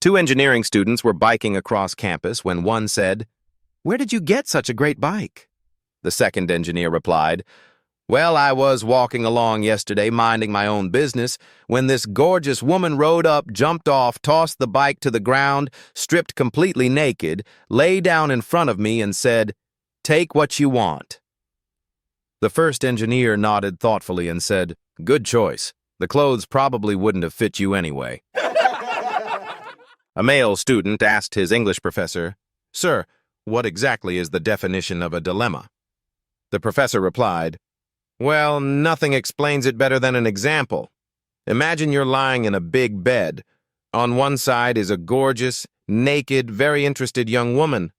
Two engineering students were biking across campus when one said, "Where did you get such a great bike?" The second engineer replied, "Well, I was walking along yesterday minding my own business when this gorgeous woman rode up, jumped off, tossed the bike to the ground, stripped completely naked, lay down in front of me and said, 'Take what you want.'" The first engineer nodded thoughtfully and said, "Good choice. The clothes probably wouldn't have fit you anyway." A male student asked his English professor, "Sir, what exactly is the definition of a dilemma?" The professor replied, "Well, nothing explains it better than an example. Imagine you're lying in a big bed. On one side is a gorgeous, naked, very interested young woman.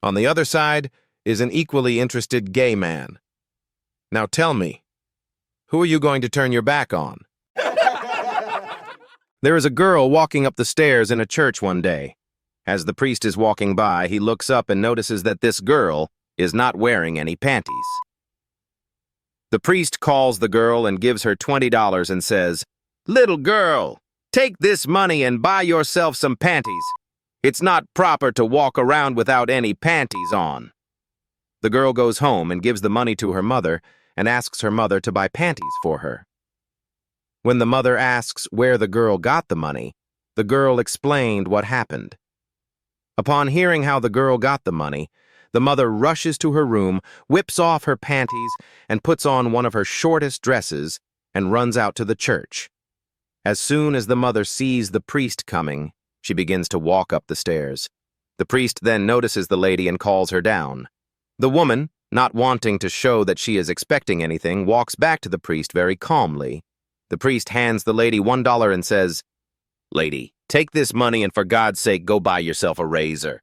On the other side is an equally interested gay man. Now tell me, who are you going to turn your back on?" There is a girl walking up the stairs in a church one day. As the priest is walking by, he looks up and notices that this girl is not wearing any panties. The priest calls the girl and gives her $20 and says, "Little girl, take this money and buy yourself some panties. It's not proper to walk around without any panties on." The girl goes home and gives the money to her mother and asks her mother to buy panties for her. When the mother asks where the girl got the money, the girl explained what happened. Upon hearing how the girl got the money, the mother rushes to her room, whips off her panties, and puts on one of her shortest dresses and runs out to the church. As soon as the mother sees the priest coming, she begins to walk up the stairs. The priest then notices the lady and calls her down. The woman, not wanting to show that she is expecting anything, walks back to the priest very calmly. The priest hands the lady $1 and says, "Lady, take this money and for God's sake go buy yourself a razor."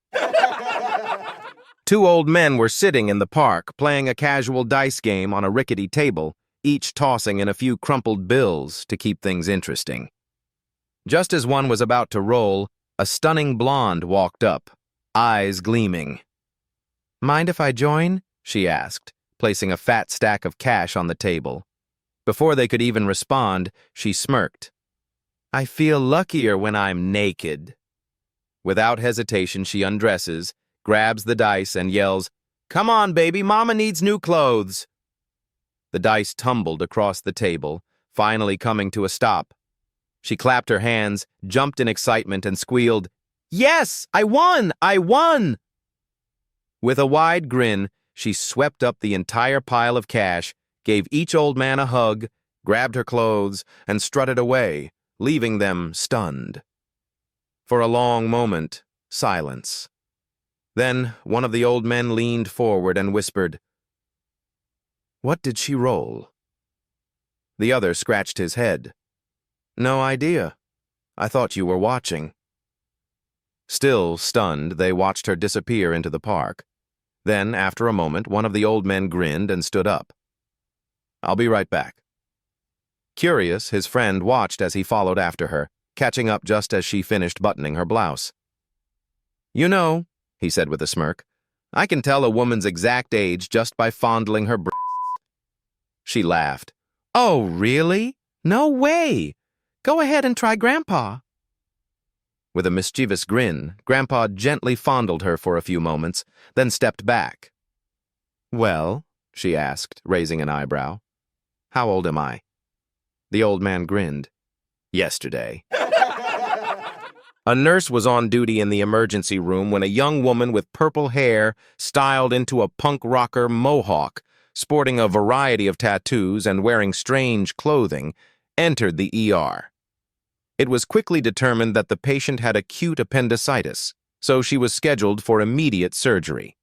Two old men were sitting in the park playing a casual dice game on a rickety table, each tossing in a few crumpled bills to keep things interesting. Just as one was about to roll, a stunning blonde walked up, eyes gleaming. "Mind if I join?" she asked, placing a fat stack of cash on the table. Before they could even respond, she smirked. "I feel luckier when I'm naked." Without hesitation, she undresses, grabs the dice, and yells, "Come on, baby, Mama needs new clothes." The dice tumbled across the table, finally coming to a stop. She clapped her hands, jumped in excitement, and squealed, "Yes, I won! I won!" With a wide grin, she swept up the entire pile of cash, gave each old man a hug, grabbed her clothes, and strutted away, leaving them stunned. For a long moment, silence. Then one of the old men leaned forward and whispered, "What did she roll?" The other scratched his head. "No idea. I thought you were watching." Still stunned, they watched her disappear into the park. Then, after a moment, one of the old men grinned and stood up. "I'll be right back." Curious, his friend watched as he followed after her, catching up just as she finished buttoning her blouse. "You know," he said with a smirk, "I can tell a woman's exact age just by fondling her breasts." She laughed. "Oh, really? No way! Go ahead and try Grandpa." With a mischievous grin, Grandpa gently fondled her for a few moments, then stepped back. "Well?" she asked, raising an eyebrow. "How old am I?" The old man grinned. "Yesterday." A nurse was on duty in the emergency room when a young woman with purple hair, styled into a punk rocker mohawk, sporting a variety of tattoos and wearing strange clothing, entered the ER. It was quickly determined that the patient had acute appendicitis, so she was scheduled for immediate surgery.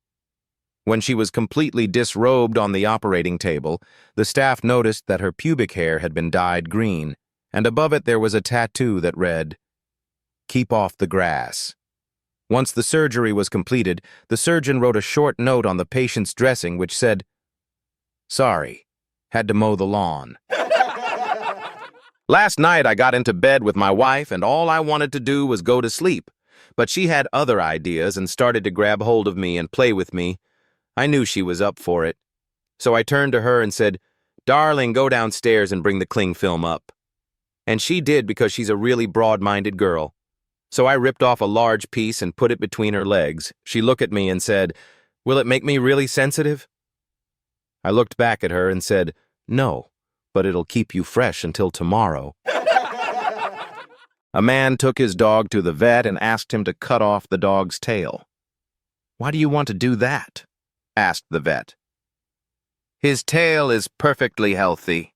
When she was completely disrobed on the operating table, the staff noticed that her pubic hair had been dyed green, and above it there was a tattoo that read, "Keep off the grass." Once the surgery was completed, the surgeon wrote a short note on the patient's dressing which said, "Sorry, had to mow the lawn." "Last night I got into bed with my wife and all I wanted to do was go to sleep, but she had other ideas and started to grab hold of me and play with me. I knew she was up for it. So I turned to her and said, 'Darling, go downstairs and bring the cling film up.' And she did because she's a really broad-minded girl. So I ripped off a large piece and put it between her legs. She looked at me and said, "Will it make me really sensitive?" I looked back at her and said, "No, but it'll keep you fresh until tomorrow." A man took his dog to the vet and asked him to cut off the dog's tail. "Why do you want to do that?" asked the vet. "His tail is perfectly healthy."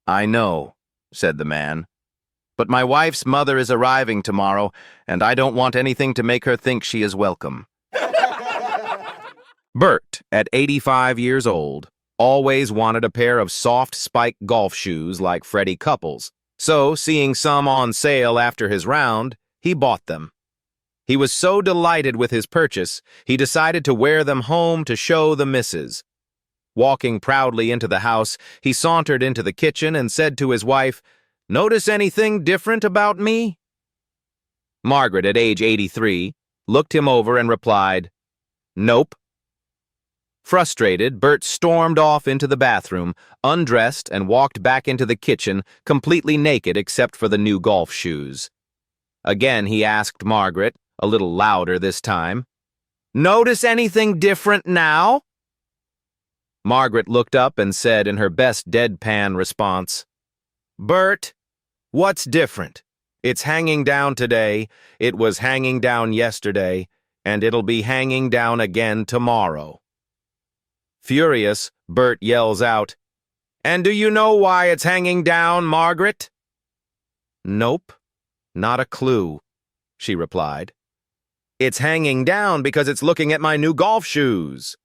"I know," said the man, "but my wife's mother is arriving tomorrow, and I don't want anything to make her think she is welcome." Bert, at 85 years old, always wanted a pair of soft spike golf shoes like Freddie Couples, so seeing some on sale after his round, he bought them. He was so delighted with his purchase, he decided to wear them home to show the missus. Walking proudly into the house, he sauntered into the kitchen and said to his wife, "Notice anything different about me?" Margaret, at age 83, looked him over and replied, "Nope." Frustrated, Bert stormed off into the bathroom, undressed, and walked back into the kitchen, completely naked except for the new golf shoes. Again he asked Margaret, a little louder this time, "Notice anything different now?" Margaret looked up and said in her best deadpan response, "Bert, what's different? It's hanging down today, it was hanging down yesterday, and it'll be hanging down again tomorrow." Furious, Bert yells out, "And do you know why it's hanging down, Margaret?" "Nope, not a clue," she replied. "It's hanging down because it's looking at my new golf shoes."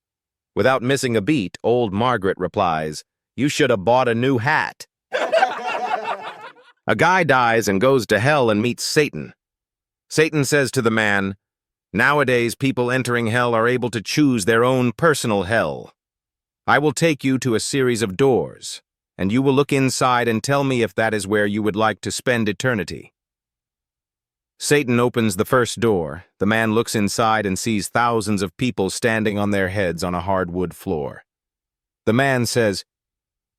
Without missing a beat, old Margaret replies, "You should have bought a new hat." A guy dies and goes to hell and meets Satan. Satan says to the man, "Nowadays, people entering hell are able to choose their own personal hell. I will take you to a series of doors, and you will look inside and tell me if that is where you would like to spend eternity." Satan opens the first door. The man looks inside and sees thousands of people standing on their heads on a hardwood floor. The man says,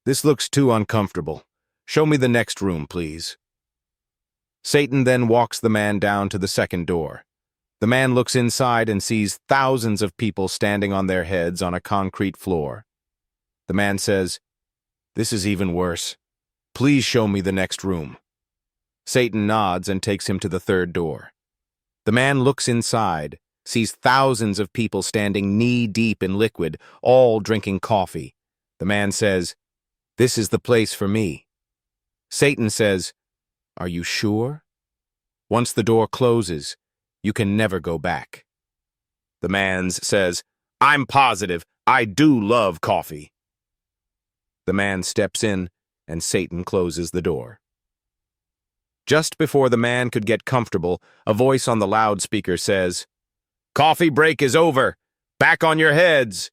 "This looks too uncomfortable. Show me the next room, please." Satan then walks the man down to the second door. The man looks inside and sees thousands of people standing on their heads on a concrete floor. The man says, "This is even worse. Please show me the next room." Satan nods and takes him to the third door. The man looks inside, sees thousands of people standing knee-deep in liquid, all drinking coffee. The man says, "This is the place for me." Satan says, "Are you sure? Once the door closes, you can never go back." The man says, "I'm positive. I do love coffee." The man steps in, and Satan closes the door. Just before the man could get comfortable, a voice on the loudspeaker says, "Coffee break is over. Back on your heads."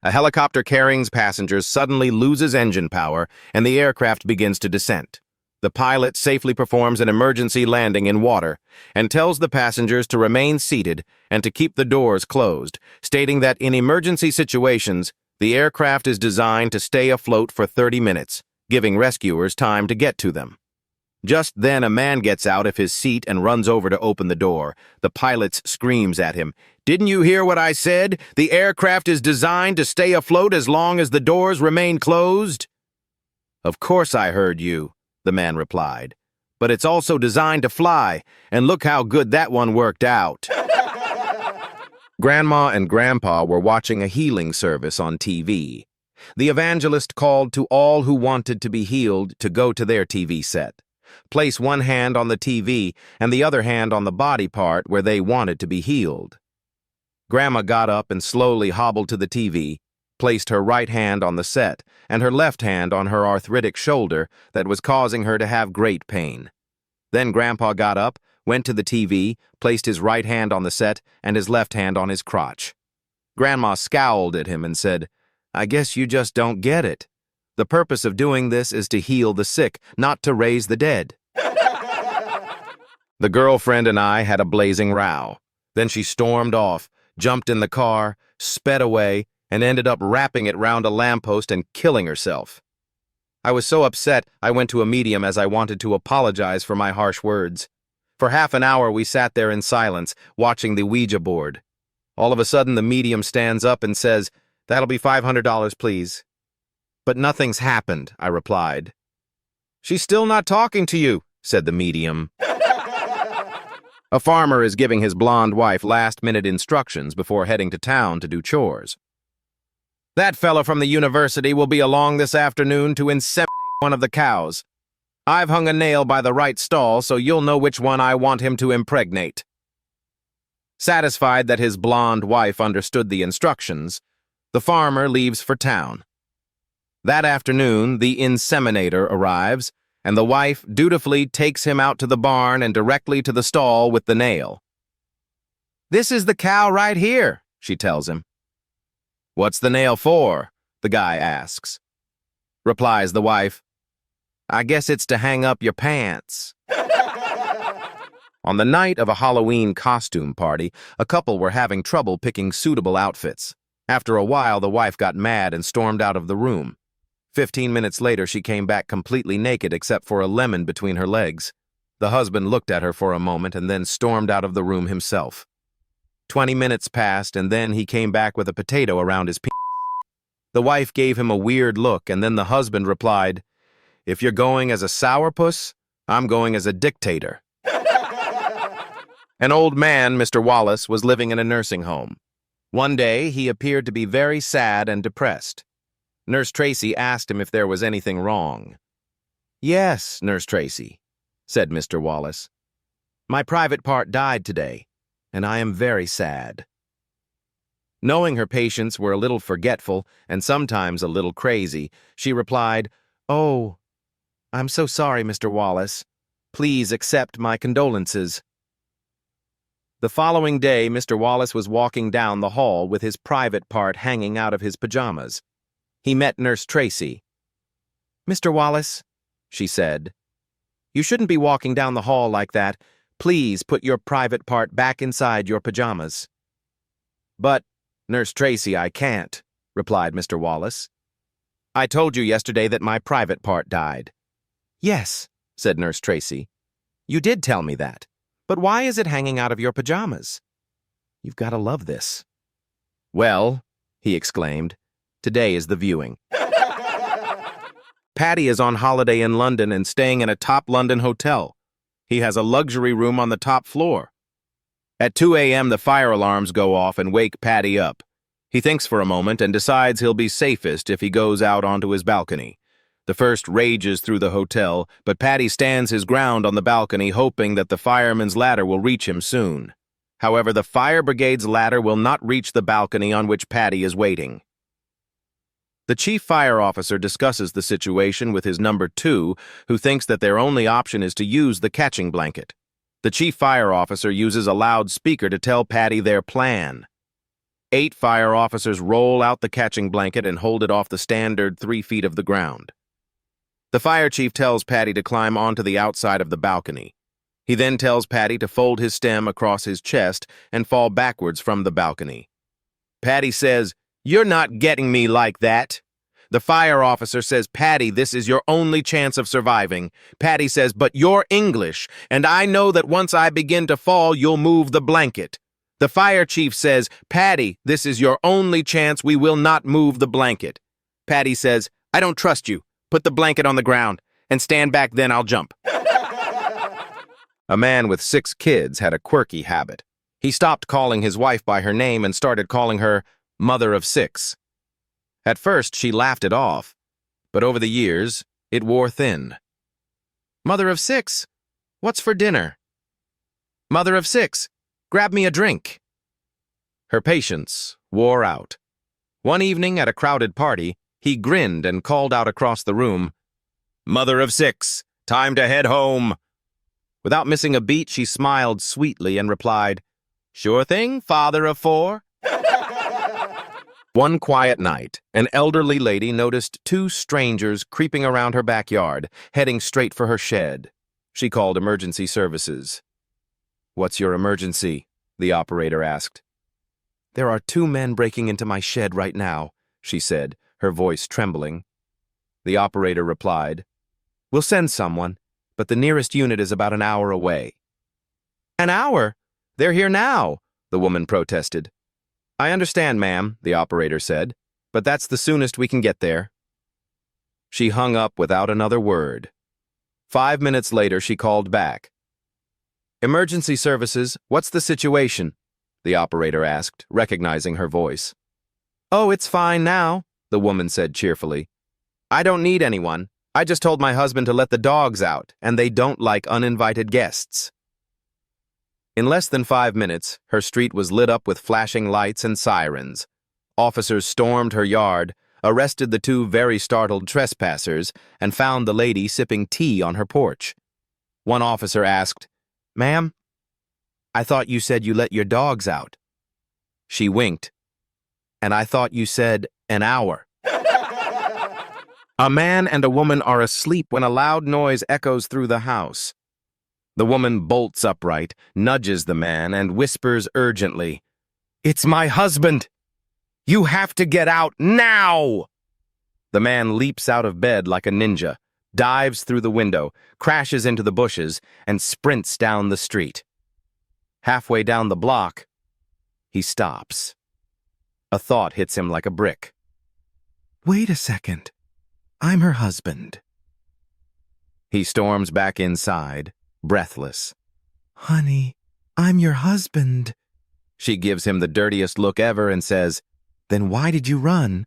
A helicopter carrying passengers suddenly loses engine power, and the aircraft begins to descend. The pilot safely performs an emergency landing in water and tells the passengers to remain seated and to keep the doors closed, stating that in emergency situations, the aircraft is designed to stay afloat for 30 minutes, giving rescuers time to get to them. Just then, a man gets out of his seat and runs over to open the door. The pilot screams at him, "Didn't you hear what I said? The aircraft is designed to stay afloat as long as the doors remain closed." "Of course I heard you," the man replied, "but it's also designed to fly, and look how good that one worked out." Grandma and Grandpa were watching a healing service on TV. The evangelist called to all who wanted to be healed to go to their TV set, place one hand on the TV and the other hand on the body part where they wanted to be healed. Grandma got up and slowly hobbled to the TV, placed her right hand on the set and her left hand on her arthritic shoulder that was causing her to have great pain. Then Grandpa got up, went to the TV, placed his right hand on the set and his left hand on his crotch. Grandma scowled at him and said, "I guess you just don't get it. The purpose of doing this is to heal the sick, not to raise the dead." The girlfriend and I had a blazing row. Then she stormed off, jumped in the car, sped away, and ended up wrapping it round a lamppost and killing herself. I was so upset I went to a medium as I wanted to apologize for my harsh words. For half an hour we sat there in silence, watching the Ouija board. All of a sudden the medium stands up and says, "That'll be $500, please." "But nothing's happened," I replied. "She's still not talking to you," said the medium. A farmer is giving his blonde wife last-minute instructions before heading to town to do chores. "That fellow from the university will be along this afternoon to inseminate one of the cows. I've hung a nail by the right stall so you'll know which one I want him to impregnate." Satisfied that his blonde wife understood the instructions, the farmer leaves for town. That afternoon, the inseminator arrives, and the wife dutifully takes him out to the barn and directly to the stall with the nail. "This is the cow right here," she tells him. "What's the nail for?" the guy asks. Replies the wife, "I guess it's to hang up your pants." On the night of a Halloween costume party, a couple were having trouble picking suitable outfits. After a while, the wife got mad and stormed out of the room. 15 minutes later, she came back completely naked except for a lemon between her legs. The husband looked at her for a moment and then stormed out of the room himself. 20 minutes passed, and then he came back with a potato around his penis. The wife gave him a weird look, and then the husband replied, "If you're going as a sourpuss, I'm going as a dictator." An old man, Mr. Wallace, was living in a nursing home. One day, he appeared to be very sad and depressed. Nurse Tracy asked him if there was anything wrong. "Yes, Nurse Tracy," said Mr. Wallace. "My private part died today, and I am very sad." Knowing her patients were a little forgetful and sometimes a little crazy, she replied, "Oh, I'm so sorry, Mr. Wallace. Please accept my condolences." The following day, Mr. Wallace was walking down the hall with his private part hanging out of his pajamas. He met Nurse Tracy. "Mr. Wallace," she said, "you shouldn't be walking down the hall like that. Please put your private part back inside your pajamas." "But, Nurse Tracy, I can't," replied Mr. Wallace. "I told you yesterday that my private part died." "Yes," said Nurse Tracy. "You did tell me that. But why is it hanging out of your pajamas? You've got to love this." "Well," he exclaimed, "today is the viewing." Patty is on holiday in London and staying in a top London hotel. He has a luxury room on the top floor. At 2 a.m. the fire alarms go off and wake Patty up. He thinks for a moment and decides he'll be safest if he goes out onto his balcony. The first rages through the hotel, but Patty stands his ground on the balcony, hoping that the fireman's ladder will reach him soon. However, the fire brigade's ladder will not reach the balcony on which Patty is waiting. The chief fire officer discusses the situation with his number 2, who thinks that their only option is to use the catching blanket. The chief fire officer uses a loudspeaker to tell Patty their plan. 8 fire officers roll out the catching blanket and hold it off the standard 3 feet of the ground. The fire chief tells Patty to climb onto the outside of the balcony. He then tells Patty to fold his stem across his chest and fall backwards from the balcony. Patty says, "You're not getting me like that." The fire officer says, "Patty, this is your only chance of surviving." Patty says, "But you're English, and I know that once I begin to fall, you'll move the blanket." The fire chief says, "Patty, this is your only chance. We will not move the blanket." Patty says, "I don't trust you. Put the blanket on the ground and stand back, then I'll jump." A man with 6 kids had a quirky habit. He stopped calling his wife by her name and started calling her Mother of 6. At first, she laughed it off, but over the years, it wore thin. "Mother of 6, what's for dinner?" "Mother of 6, grab me a drink." Her patience wore out. One evening at a crowded party, he grinned and called out across the room, "Mother of 6, time to head home." Without missing a beat, she smiled sweetly and replied, "Sure thing, father of 4. One quiet night, an elderly lady noticed 2 strangers creeping around her backyard, heading straight for her shed. She called emergency services. "What's your emergency?" the operator asked. "There are 2 men breaking into my shed right now," she said, her voice trembling. the operator replied. We'll send someone, but the nearest unit is about an hour away. An hour? They're here now, the woman protested. I understand, ma'am, the operator said, but that's the soonest we can get there. She hung up without another word. 5 minutes later, she called back. Emergency services, what's the situation? The operator asked, recognizing her voice. Oh, it's fine now, the woman said cheerfully. I don't need anyone. I just told my husband to let the dogs out, and they don't like uninvited guests. In less than 5 minutes, her street was lit up with flashing lights and sirens. Officers stormed her yard, arrested the two very startled trespassers, and found the lady sipping tea on her porch. One officer asked, Ma'am, I thought you said you let your dogs out. She winked. And I thought you said an hour. A man and a woman are asleep when a loud noise echoes through the house. The woman bolts upright, nudges the man, and whispers urgently, It's my husband! You have to get out now! The man leaps out of bed like a ninja, dives through the window, crashes into the bushes, and sprints down the street. Halfway down the block, he stops. A thought hits him like a brick. Wait a second. I'm her husband. He storms back inside, breathless. Honey, I'm your husband. She gives him the dirtiest look ever and says, Then why did you run?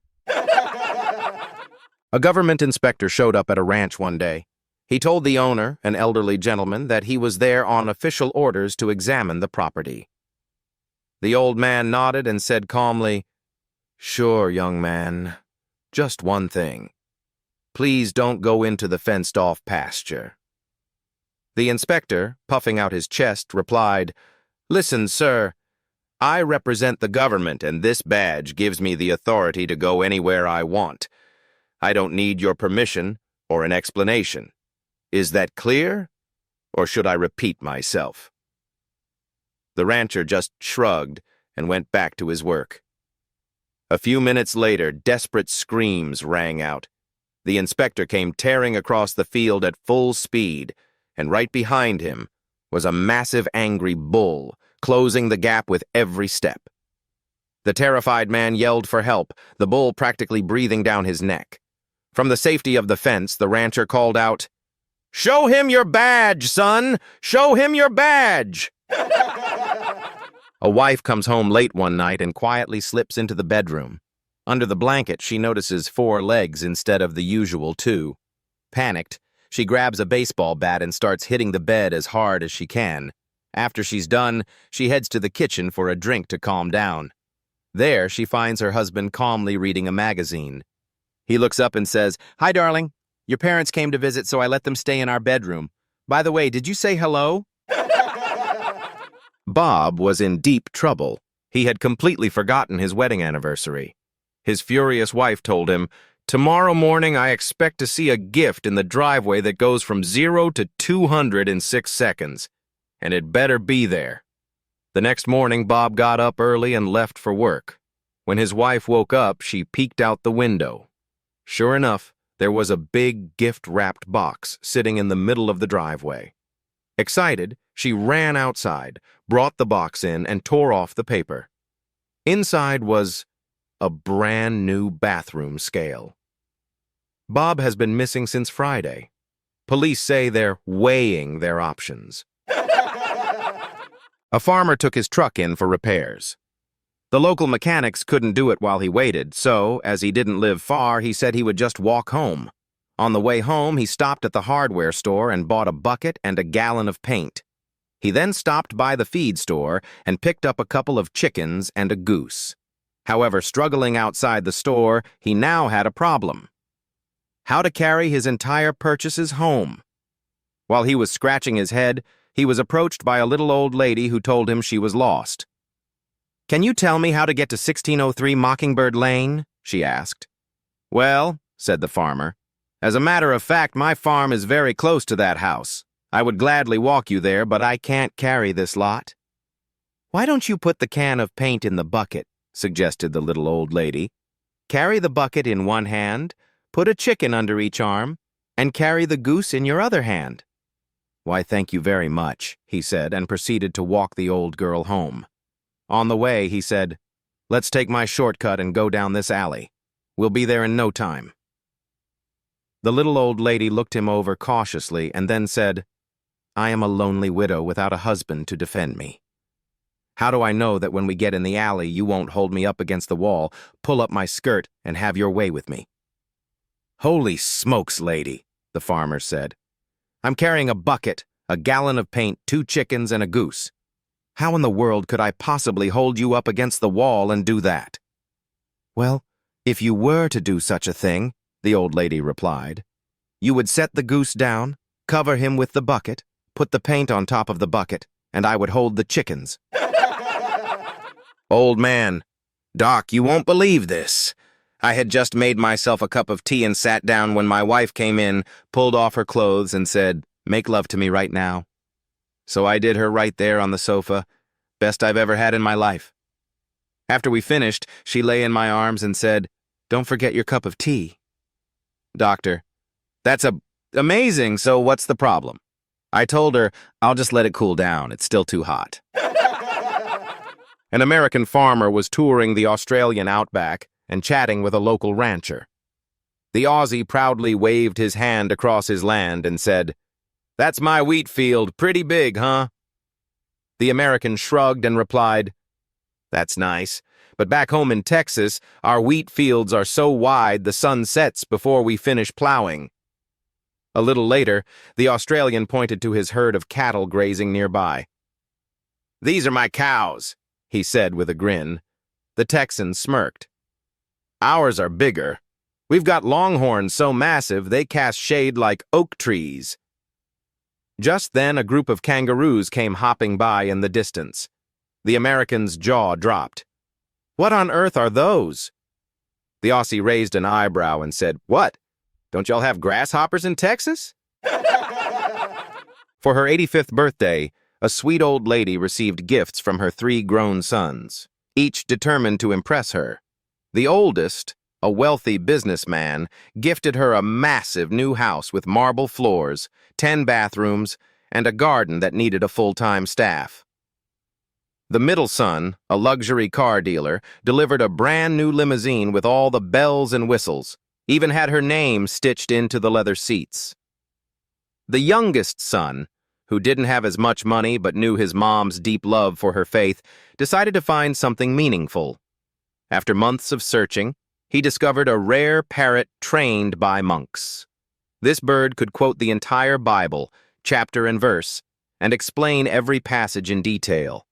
A government inspector showed up at a ranch one day. He told the owner, an elderly gentleman, that he was there on official orders to examine the property. The old man nodded and said calmly, Sure, young man. Just one thing. Please don't go into the fenced-off pasture. The inspector, puffing out his chest, replied, Listen, sir, I represent the government, and this badge gives me the authority to go anywhere I want. I don't need your permission or an explanation. Is that clear, or should I repeat myself? The rancher just shrugged and went back to his work. A few minutes later, desperate screams rang out. The inspector came tearing across the field at full speed, and right behind him was a massive angry bull, closing the gap with every step. The terrified man yelled for help, the bull practically breathing down his neck. From the safety of the fence, the rancher called out, Show him your badge, son! Show him your badge! A wife comes home late one night and quietly slips into the bedroom. Under the blanket, she notices 4 legs instead of the usual 2. Panicked, she grabs a baseball bat and starts hitting the bed as hard as she can. After she's done, she heads to the kitchen for a drink to calm down. There, she finds her husband calmly reading a magazine. He looks up and says, Hi, darling. Your parents came to visit, so I let them stay in our bedroom. By the way, did you say hello? Bob was in deep trouble. He had completely forgotten his wedding anniversary. His furious wife told him, Tomorrow morning I expect to see a gift in the driveway that goes from 0 to 200 in 6 seconds. And it better be there. The next morning, Bob got up early and left for work. When his wife woke up, she peeked out the window. Sure enough, there was a big gift-wrapped box sitting in the middle of the driveway. Excited, she ran outside, brought the box in, and tore off the paper. Inside was a brand new bathroom scale. Bob has been missing since Friday. Police say they're weighing their options. A farmer took his truck in for repairs. The local mechanics couldn't do it while he waited, so, as he didn't live far, he said he would just walk home. On the way home, he stopped at the hardware store and bought a bucket and a gallon of paint. He then stopped by the feed store and picked up a couple of chickens and a goose. However, struggling outside the store, he now had a problem. How to carry his entire purchases home? While he was scratching his head, he was approached by a little old lady who told him she was lost. Can you tell me how to get to 1603 Mockingbird Lane? She asked. Well, said the farmer, as a matter of fact, my farm is very close to that house. I would gladly walk you there, but I can't carry this lot. Why don't you put the can of paint in the bucket? Suggested the little old lady. Carry the bucket in one hand, put a chicken under each arm, and carry the goose in your other hand." "Why, thank you very much," he said, and proceeded to walk the old girl home. On the way, he said, "Let's take my shortcut and go down this alley. We'll be there in no time." The little old lady looked him over cautiously and then said, "I am a lonely widow without a husband to defend me. How do I know that when we get in the alley you won't hold me up against the wall, pull up my skirt, and have your way with me?" "Holy smokes, lady," the farmer said. "I'm carrying a bucket, a gallon of paint, 2 chickens, and a goose. How in the world could I possibly hold you up against the wall and do that?" "Well, if you were to do such a thing," the old lady replied, "you would set the goose down, cover him with the bucket, put the paint on top of the bucket, and I would hold the chickens." "Old man, Doc, you won't believe this. I had just made myself a cup of tea and sat down when my wife came in, pulled off her clothes, and said, 'Make love to me right now.' So I did her right there on the sofa, best I've ever had in my life. After we finished, she lay in my arms and said, 'Don't forget your cup of tea.' Doctor, that's amazing, so what's the problem?" I told her, "I'll just let it cool down, it's still too hot." An American farmer was touring the Australian Outback and chatting with a local rancher. The Aussie proudly waved his hand across his land and said, "That's my wheat field, pretty big, huh?" The American shrugged and replied, "That's nice, but back home in Texas, our wheat fields are so wide the sun sets before we finish plowing." A little later, the Australian pointed to his herd of cattle grazing nearby. "These are my cows," he said with a grin. The Texan smirked. "Ours are bigger. We've got longhorns so massive they cast shade like oak trees." Just then, a group of kangaroos came hopping by in the distance. The American's jaw dropped. "What on earth are those?" The Aussie raised an eyebrow and said, "What? Don't y'all have grasshoppers in Texas?" For her 85th birthday, a sweet old lady received gifts from her 3 grown sons, each determined to impress her. The oldest, a wealthy businessman, gifted her a massive new house with marble floors, 10 bathrooms, and a garden that needed a full-time staff. The middle son, a luxury car dealer, delivered a brand new limousine with all the bells and whistles, even had her name stitched into the leather seats. The youngest son, who didn't have as much money but knew his mom's deep love for her faith, decided to find something meaningful. After months of searching, he discovered a rare parrot trained by monks. This bird could quote the entire Bible, chapter and verse, and explain every passage in detail.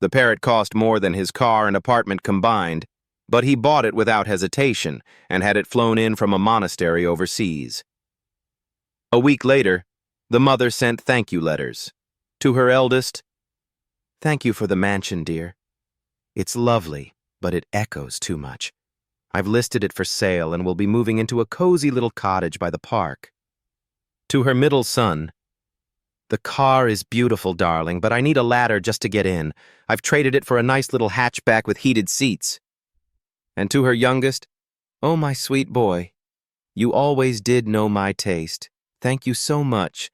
The parrot cost more than his car and apartment combined, but he bought it without hesitation and had it flown in from a monastery overseas. A week later, the mother sent thank-you letters. To her eldest, "Thank you for the mansion, dear. It's lovely, but it echoes too much. I've listed it for sale and will be moving into a cozy little cottage by the park." To her middle son, "The car is beautiful, darling, but I need a ladder just to get in. I've traded it for a nice little hatchback with heated seats." And to her youngest, "Oh, my sweet boy, you always did know my taste. Thank you so much.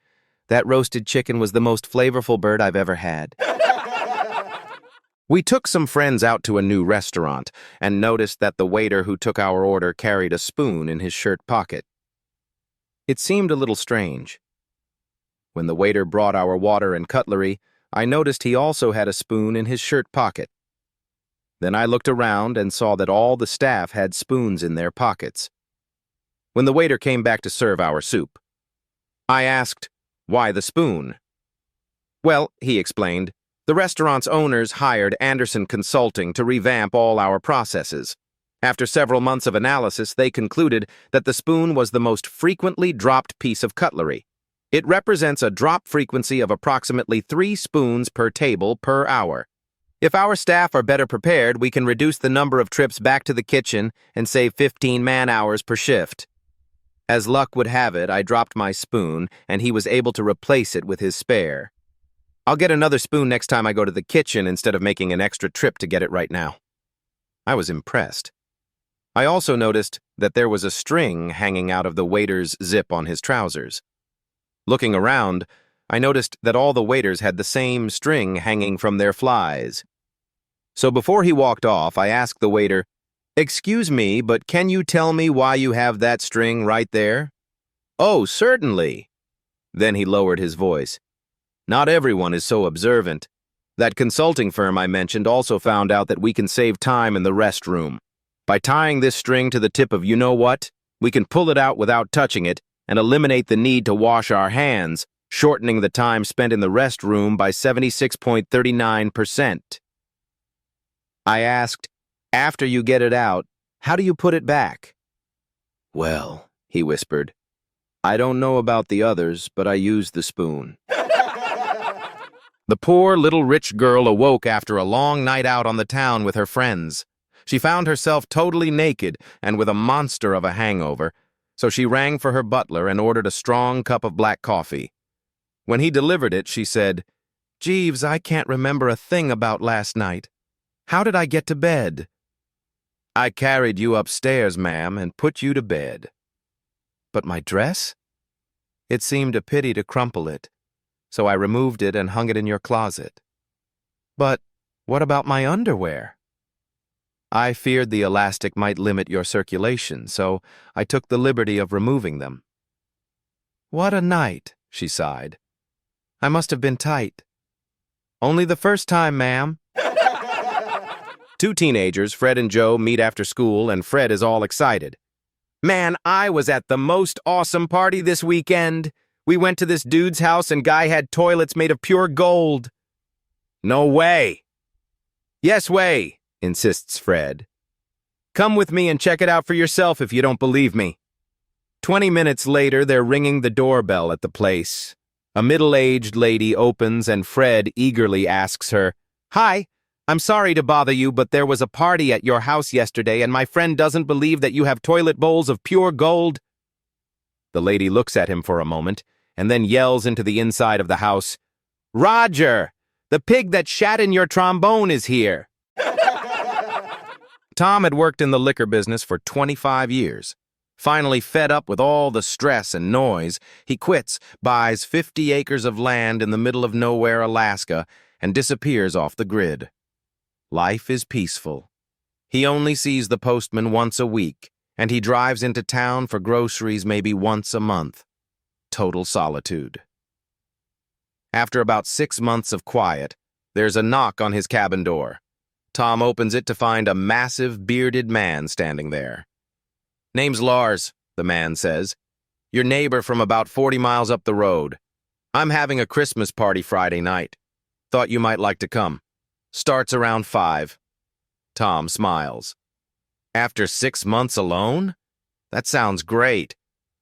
That roasted chicken was the most flavorful bird I've ever had." We took some friends out to a new restaurant and noticed that the waiter who took our order carried a spoon in his shirt pocket. It seemed a little strange. When the waiter brought our water and cutlery, I noticed he also had a spoon in his shirt pocket. Then I looked around and saw that all the staff had spoons in their pockets. When the waiter came back to serve our soup, I asked, "Why the spoon?" "Well," he explained, "the restaurant's owners hired Anderson Consulting to revamp all our processes. After several months of analysis, they concluded that the spoon was the most frequently dropped piece of cutlery. It represents a drop frequency of approximately 3 spoons per table per hour. If our staff are better prepared, we can reduce the number of trips back to the kitchen and save 15 man-hours per shift." As luck would have it, I dropped my spoon, and he was able to replace it with his spare. I'll get another spoon next time I go to the kitchen instead of making an extra trip to get it right now. I was impressed. I also noticed that there was a string hanging out of the waiter's zip on his trousers. Looking around, I noticed that all the waiters had the same string hanging from their flies. So before he walked off, I asked the waiter, "Excuse me, but can you tell me why you have that string right there?" "Oh, certainly." Then he lowered his voice. "Not everyone is so observant. That consulting firm I mentioned also found out that we can save time in the restroom. By tying this string to the tip of you-know-what, we can pull it out without touching it and eliminate the need to wash our hands, shortening the time spent in the restroom by 76.39%. I asked, "After you get it out, how do you put it back?" "Well," he whispered, "I don't know about the others, but I use the spoon." The poor little rich girl awoke after a long night out on the town with her friends. She found herself totally naked and with a monster of a hangover, so she rang for her butler and ordered a strong cup of black coffee. When he delivered it, she said, "Jeeves, I can't remember a thing about last night. How did I get to bed?" "I carried you upstairs, ma'am, and put you to bed." "But my dress?" "It seemed a pity to crumple it, so I removed it and hung it in your closet." "But what about my underwear?" "I feared the elastic might limit your circulation, so I took the liberty of removing them." "What a night," she sighed. "I must have been tight." "Only the first time, ma'am." Two teenagers, Fred and Joe, meet after school, and Fred is all excited. "Man, I was at the most awesome party this weekend. We went to this dude's house and guy had toilets made of pure gold." "No way." "Yes way," insists Fred. "Come with me and check it out for yourself if you don't believe me." 20 minutes later, they're ringing the doorbell at the place. A middle-aged lady opens and Fred eagerly asks her, "Hi, I'm sorry to bother you, but there was a party at your house yesterday and my friend doesn't believe that you have toilet bowls of pure gold." The lady looks at him for a moment and then yells into the inside of the house, "Roger, the pig that shat in your trombone is here." Tom had worked in the liquor business for 25 years. Finally fed up with all the stress and noise, he quits, buys 50 acres of land in the middle of nowhere, Alaska, and disappears off the grid. Life is peaceful. He only sees the postman once a week, and he drives into town for groceries maybe once a month. Total solitude. After about 6 months of quiet, there's a knock on his cabin door. Tom opens it to find a massive, bearded man standing there. "Name's Lars," the man says. "Your neighbor from about 40 miles up the road. I'm having a Christmas party Friday night. Thought you might like to come. Starts around 5. Tom smiles. "After 6 months alone? That sounds great.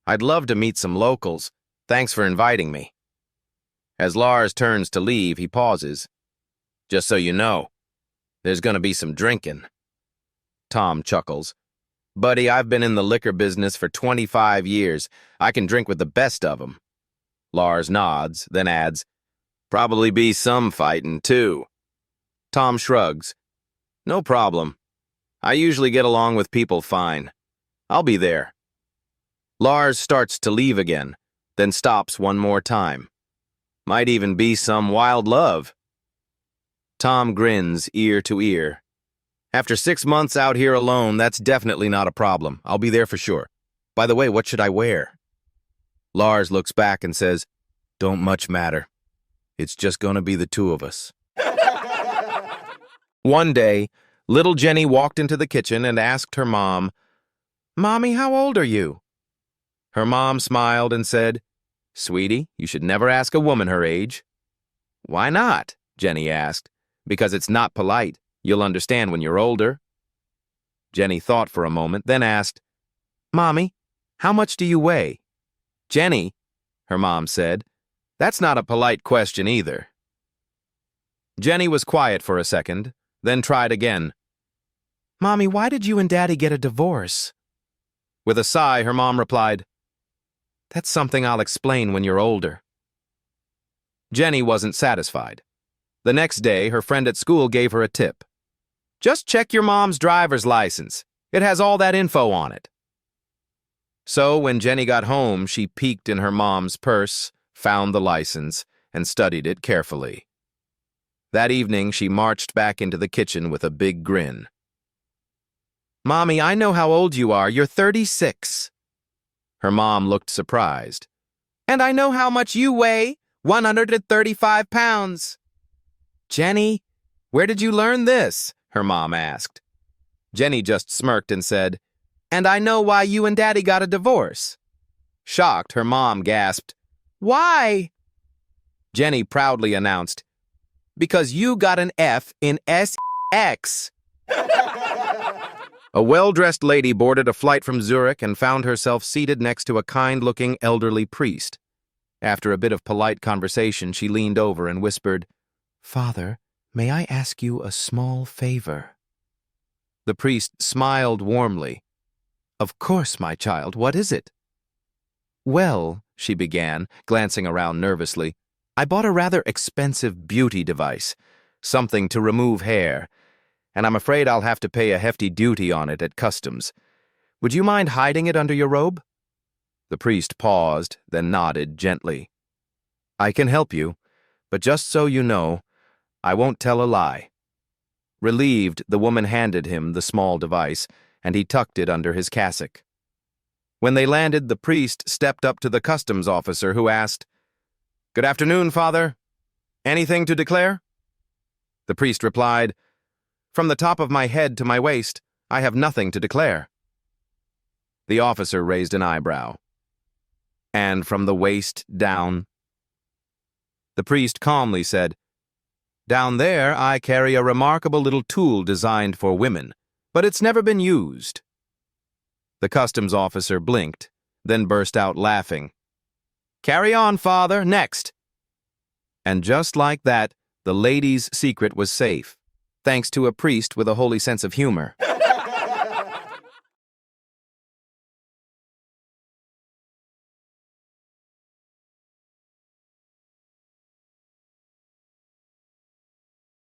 I'd love to meet some locals. Thanks for inviting me." As Lars turns to leave, he pauses. "Just so you know, there's gonna be some drinking." Tom chuckles. "Buddy, I've been in the liquor business for 25 years. I can drink with the best of them." Lars nods, then adds, "Probably be some fighting, too." Tom shrugs. "No problem. I usually get along with people fine. I'll be there." Lars starts to leave again, then stops one more time. "Might even be some wild love." Tom grins ear to ear. "After 6 months out here alone, that's definitely not a problem. I'll be there for sure. By the way, what should I wear?" Lars looks back and says, "Don't much matter. It's just gonna be the two of us." One day, little Jenny walked into the kitchen and asked her mom, "Mommy, how old are you?" Her mom smiled and said, "Sweetie, you should never ask a woman her age." "Why not?" Jenny asked. "Because it's not polite. You'll understand when you're older." Jenny thought for a moment, then asked, "Mommy, how much do you weigh?" "Jenny," her mom said, "that's not a polite question either." Jenny was quiet for a second, then tried again. "Mommy, why did you and Daddy get a divorce?" With a sigh, her mom replied, "That's something I'll explain when you're older." Jenny wasn't satisfied. The next day, her friend at school gave her a tip. "Just check your mom's driver's license. It has all that info on it. So when Jenny got home, she peeked in her mom's purse, found the license, and studied it carefully. That evening, she marched back into the kitchen with a big grin. "Mommy, I know how old you are. You're 36. Her mom looked surprised. "And I know how much you weigh. 135 pounds. "Jenny, where did you learn this?" her mom asked. Jenny just smirked and said, "And I know why you and Daddy got a divorce." Shocked, her mom gasped, "Why?" Jenny proudly announced, "Because you got an F in SX. A well-dressed lady boarded a flight from Zurich and found herself seated next to a kind-looking elderly priest. After a bit of polite conversation, she leaned over and whispered, "Father, may I ask you a small favor?" The priest smiled warmly. "Of course, my child. What is it?" "Well," she began, glancing around nervously, "I bought a rather expensive beauty device, something to remove hair, and I'm afraid I'll have to pay a hefty duty on it at customs. Would you mind hiding it under your robe?" The priest paused, then nodded gently. "I can help you, but just so you know, I won't tell a lie." Relieved, the woman handed him the small device, and he tucked it under his cassock. When they landed, the priest stepped up to the customs officer, who asked, "Good afternoon, Father. Anything to declare?" The priest replied, "From the top of my head to my waist, I have nothing to declare." The officer raised an eyebrow. "And from the waist down?" The priest calmly said, "Down there I carry a remarkable little tool designed for women, but it's never been used." The customs officer blinked, then burst out laughing. "Carry on, Father, next." And just like that, the lady's secret was safe, thanks to a priest with a holy sense of humor.